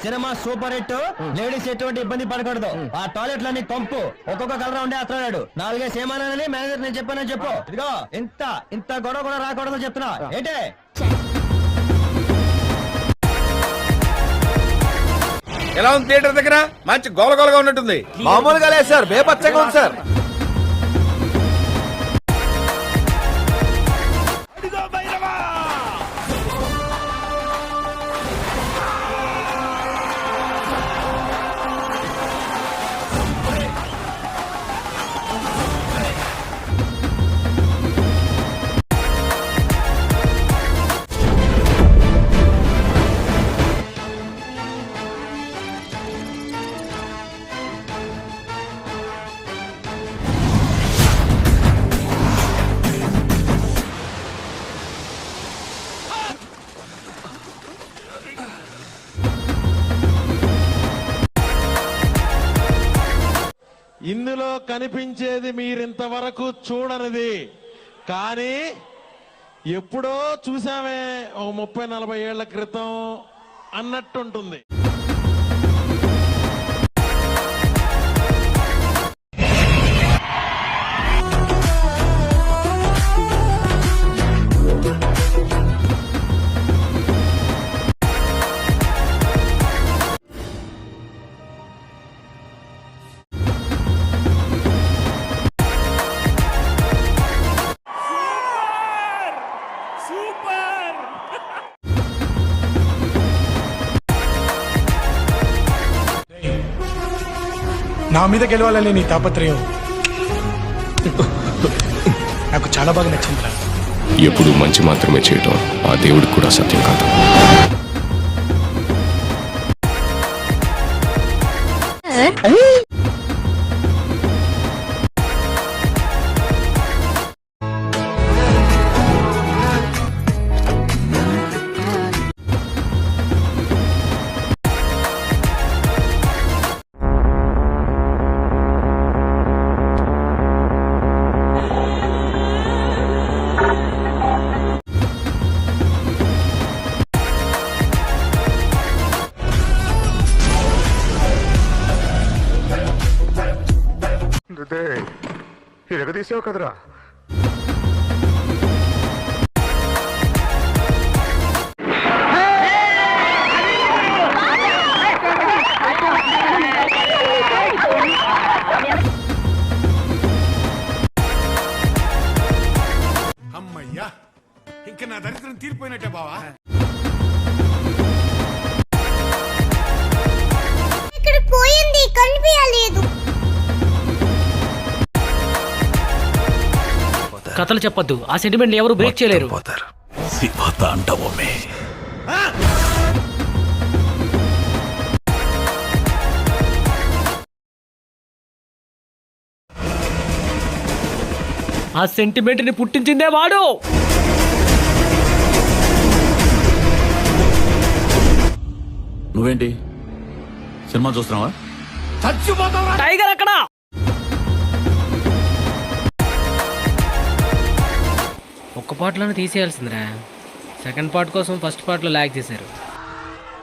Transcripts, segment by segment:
Cinema super hit. Ladies ఎటువంటి ఇబ్బంది పడకూడదు. ఆ టాయిలెట్లన్నీ పంపు. ఒక్కొక్క కలర్ ఉండే అతడు 4 సేమానని మేనేజర్ నేను చెప్పానని చెప్పు. ఇదిగో ఇంత గొడవ కూడా రాకూడదు చెప్తున్నా. ఏంటే ఎలా ఉంది థియేటర్ దగ్గర? మంచి గోలగోలగా ఉన్నట్టుంది. మామూలుగా లేదు సార్, బేపచ్చగా ఉంది సార్. ఇందులో కనిపించేది మీరింతవరకు చూడనిది, కానీ ఎప్పుడో చూసామే ఒక 30-40 ఏళ్ల క్రితం అన్నట్టుంటుంది. నా మీద గెలవాలని నీ తాపత్రయం నాకు చాలా బాగా నచ్చింది. ఎప్పుడు మంచి మాత్రమే చేయటం ఆ దేవుడికి కూడా సత్యం కాదు. తీసావు కదరా. అమ్మయ్యా, ఇంకా నా దరిద్రం తీరిపోయినట్టే బావా. ఇక్కడ పోయింది, కనిపించలేదు. కథలు చెప్పొద్దు. ఆ సెంటిమెంట్ ఎవరు బ్రేక్ చేయలేరు. ఆ సెంటిమెంట్ ని పుట్టించిందే వాడు. నువ్వేంటి సినిమా చూస్తున్నావా? టైగర్ అక్కడ. ఒక్క పార్ట్లోనే తీసేయాల్సిందిరా. సెకండ్ పార్ట్ కోసం ఫస్ట్ పార్ట్లో లాగ్ చేశారు.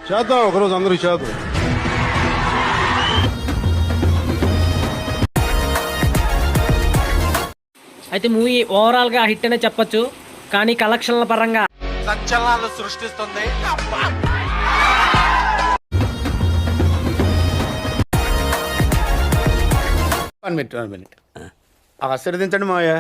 చేద్దాం ఒకరోజు అందరూ చేద్దాం. అయితే మూవీ ఓవరాల్ గా హిట్ అనే చెప్పొచ్చు, కానీ కలెక్షన్ల పరంగా సంచలనాలు సృష్టిస్తుంది. వన్ మినిట్ ఆశీర్వదించండి మావయ్య.